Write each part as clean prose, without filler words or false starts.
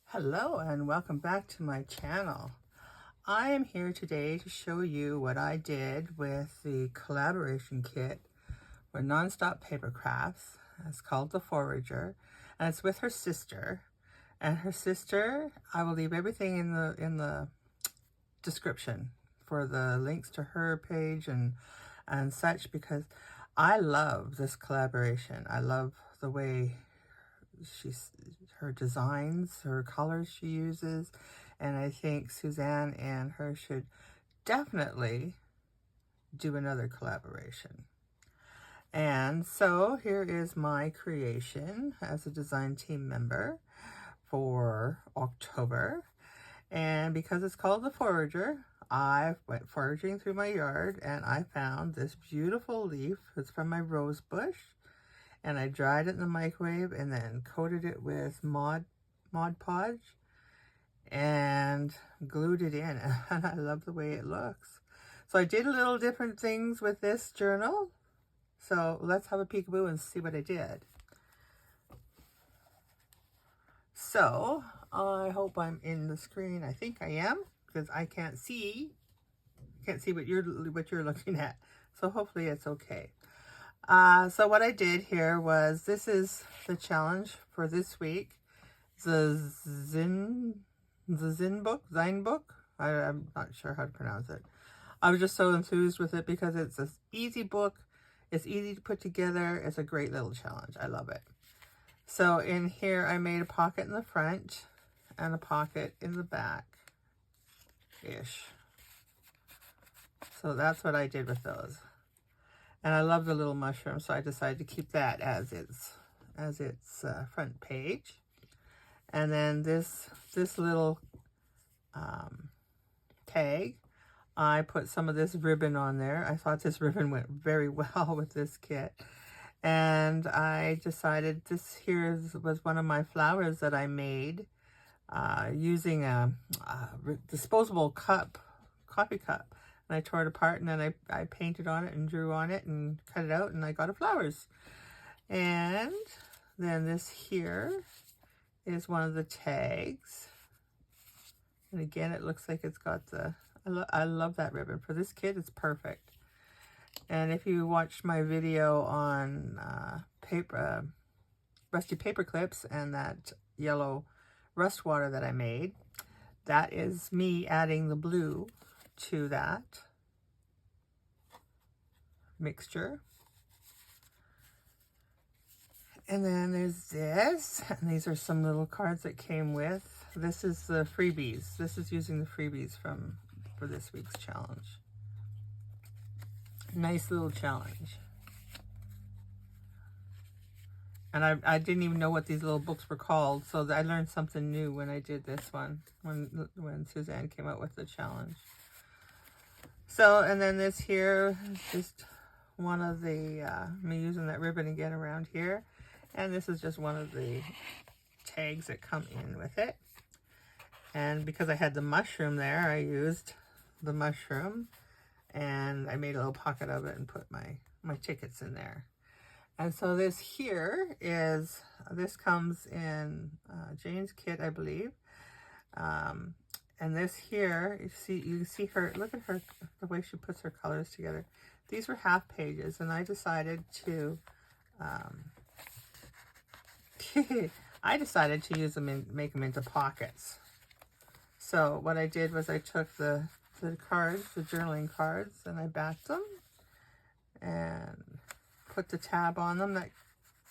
Hello and welcome back to my channel. I am here today to show you what I did with the collaboration kit for Nonstop Papercrafts. It's called The Forager, and it's with her sister. And her sister, I will leave everything in the description for the links to her page and such, because I love this collaboration. I love the way her designs, her colors she uses, and I think Suzanne and her should definitely do another collaboration. And so here is my creation as a design team member for October. And because it's called The Forager, I went foraging through my yard and I found this beautiful leaf. It's from my rose bush. And I dried it in the microwave and then coated it with Mod Podge and glued it in. And I love the way it looks. So I did a little different things with this journal. So let's have a peekaboo and see what I did. So I hope I'm in the screen. I think I am, because I can't see what you're looking at. So hopefully it's okay. So what I did here was, this is the challenge for this week. The Zine book. I'm not sure how to pronounce it. I was just so enthused with it because it's an easy book. It's easy to put together. It's a great little challenge. I love it. So in here, I made a pocket in the front and a pocket in the back-ish. So that's what I did with those. And I love the little mushroom, so I decided to keep that as its front page. And then this little tag, I put some of this ribbon on there. I thought this ribbon went very well with this kit. And I decided this here was one of my flowers that I made using a disposable coffee cup. And I tore it apart, and then I painted on it and drew on it and cut it out, and I got flowers. And then this here is one of the tags. And again, it looks like it's got the, I love that ribbon. For this kit, it's perfect. And if you watched my video on rusty paper clips and that yellow rust water that I made, that is me adding the blue to that mixture. And then there's this, and these are some little cards that came with. This is the freebies. This is using the freebies for this week's challenge. Nice little challenge. And I didn't even know what these little books were called, so I learned something new when I did this one, when Suzanne came out with the challenge. So, and then this here is just one of the, me using that ribbon again around here. And this is just one of the tags that come in with it. And because I had the mushroom there, I used the mushroom. And I made a little pocket of it and put my tickets in there. And so this here is, this comes in Jane's kit, I believe. And this here, you can see her, look at her, the way she puts her colors together. These were half pages, and I decided to, use them and make them into pockets. So what I did was I took the cards, the journaling cards, and I backed them and put the tab on them that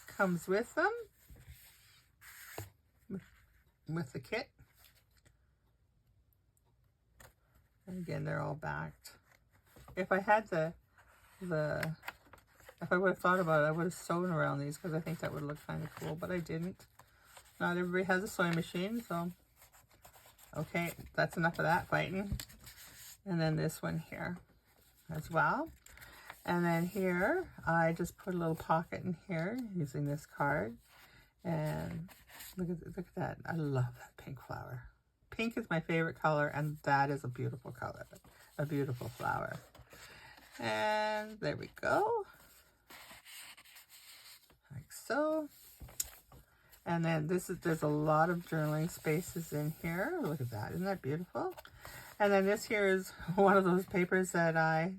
comes with them, with the kit. And again, they're all backed. If I had if I would have thought about it, I would have sewn around these, because I think that would look kind of cool, but I didn't. Not everybody has a sewing machine, so okay, that's enough of that fighting. And then this one here as well. And then here, I just put a little pocket in here using this card. And look at that. I love that pink flower. Pink is my favorite color, and that is a beautiful color, a beautiful flower. And there we go, like so. And then there's a lot of journaling spaces in here. Look at that, isn't that beautiful? And then this here is one of those papers that I,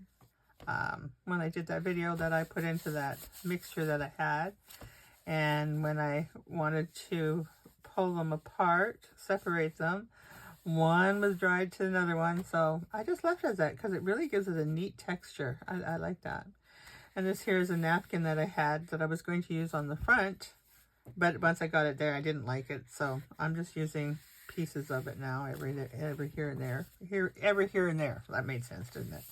when I did that video, that I put into that mixture that I had. And when I wanted to pull them apart, separate them, one was dried to another one. So I just left it as that because it really gives it a neat texture. I like that. And this here is a napkin that I had that I was going to use on the front. But once I got it there, I didn't like it. So I'm just using pieces of it now, every here and there. Every here and there. That made sense, didn't it?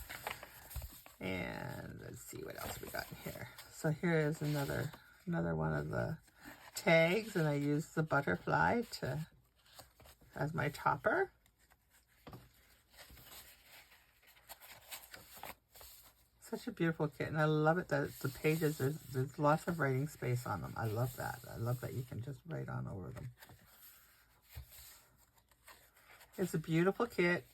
And let's see what else we got in here. So here is another one of the tags, and I used the butterfly as my topper. Such a beautiful kit, and I love it that the pages, there's lots of writing space on them. I love that. I love that you can just write on over them. It's a beautiful kit.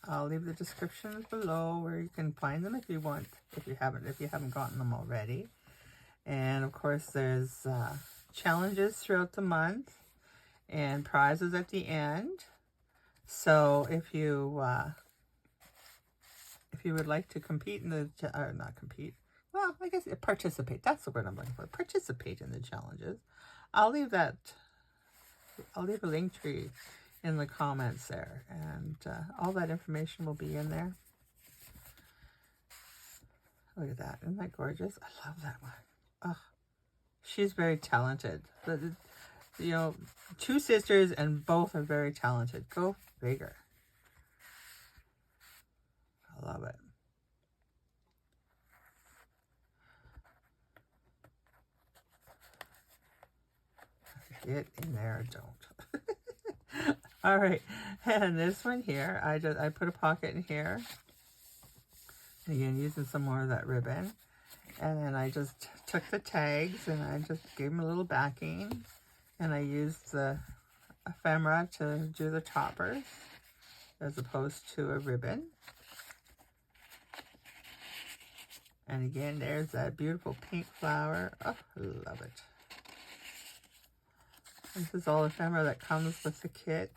I'll leave the descriptions below where you can find them if you want, if you haven't gotten them already. And of course, there's challenges throughout the month and prizes at the end. So if you would like to compete in the, or not compete, well, I guess participate. That's the word I'm looking for. Participate in the challenges. I'll leave a link tree in the comments there, and all that information will be in there. Look at that. Isn't that gorgeous? I love that one. Oh, she's very talented. You know, two sisters, and both are very talented. Go figure. I love it. Get in there, don't. All right, and this one here, I put a pocket in here. Again, using some more of that ribbon. And then I just took the tags and I just gave them a little backing. And I used the ephemera to do the toppers as opposed to a ribbon. And again, there's that beautiful pink flower. Oh, I love it. This is all ephemera that comes with the kit.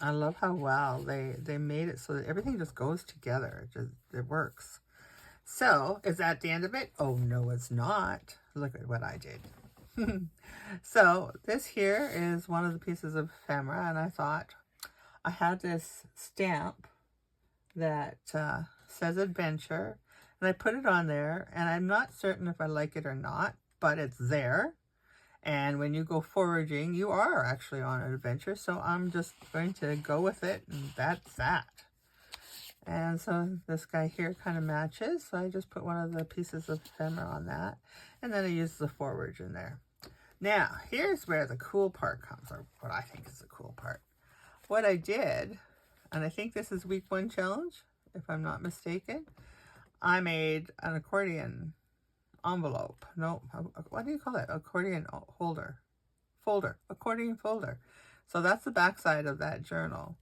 I love how well they made it so that everything just goes together. It works. So, is that the end of it? Oh, no, it's not. Look at what I did. So, this here is one of the pieces of ephemera, and I thought I had this stamp that says adventure, and I put it on there, and I'm not certain if I like it or not, but it's there. And when you go foraging, you are actually on an adventure. So I'm just going to go with it, and that's that. And so this guy here kind of matches. So I just put one of the pieces of ephemera on that. And then I use the forage in there. Now, here's where the cool part comes, or what I think is the cool part. What I did, and I think this is week 1 challenge, if I'm not mistaken, I made an accordion envelope. No, what do you call it? Accordion accordion folder. So that's the back side of that journal.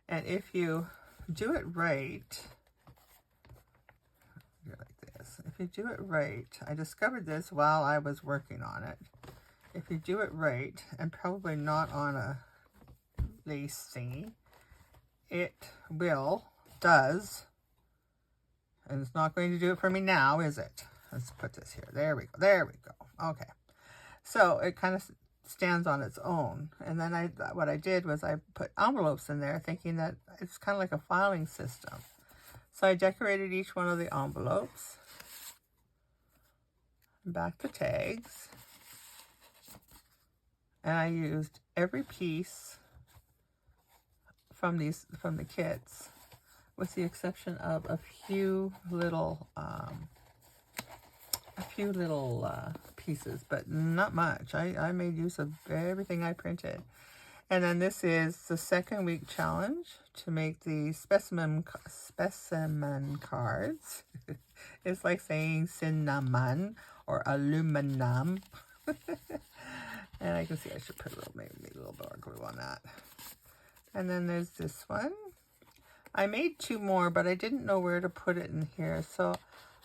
And if you do it right, like this. If you do it right, I discovered this while I was working on it. If you do it right, and probably not on a lace thingy, it does, and it's not going to do it for me now, is it? Let's put this here. There we go. There we go. Okay. So it kind of stands on its own. And then what I did was I put envelopes in there thinking that it's kind of like a filing system. So I decorated each one of the envelopes. Back the tags. And I used every piece from the kits, with the exception of a few little pieces, but not much. I made use of everything I printed. And then this is the second week challenge to make the specimen cards. It's like saying cinnamon or aluminum. And I can see I should put a little, maybe a little more glue on that. And then there's this one. I made 2 more, but I didn't know where to put it in here. So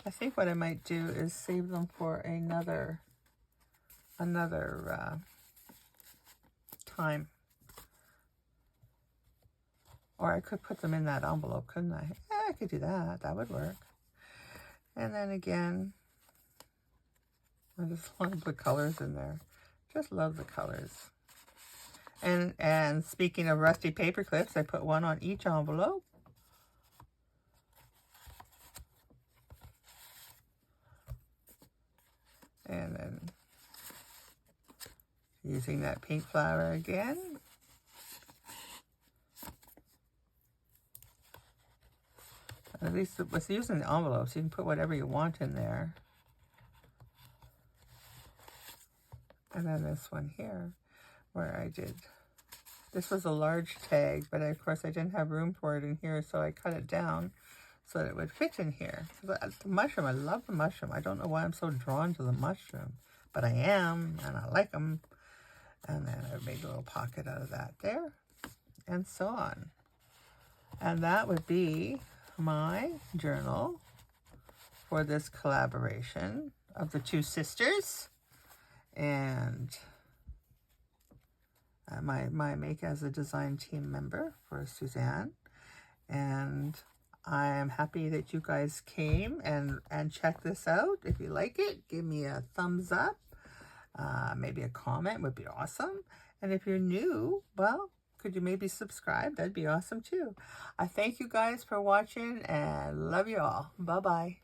I think what I might do is save them for another time. Or I could put them in that envelope, couldn't I? Yeah, I could do that. That would work. And then again, I just want to put colors in there. Just love the colors. And speaking of rusty paper clips, I put one on each envelope. And then using that pink flower again. At least with using the envelopes, you can put whatever you want in there. And then this one here, where I did, this was a large tag, but of course I didn't have room for it in here, so I cut it down so that it would fit in here. The mushroom, I love the mushroom. I don't know why I'm so drawn to the mushroom, but I am, and I like them. And then I made a little pocket out of that there, and so on. And that would be my journal for this collaboration of the 2 sisters. And my make as a design team member for Suzanne. And I am happy that you guys came and checked this out. If you like it, give me a thumbs up. Maybe a comment would be awesome. And if you're new, well, could you maybe subscribe? That'd be awesome too. I thank you guys for watching and love you all. Bye-bye.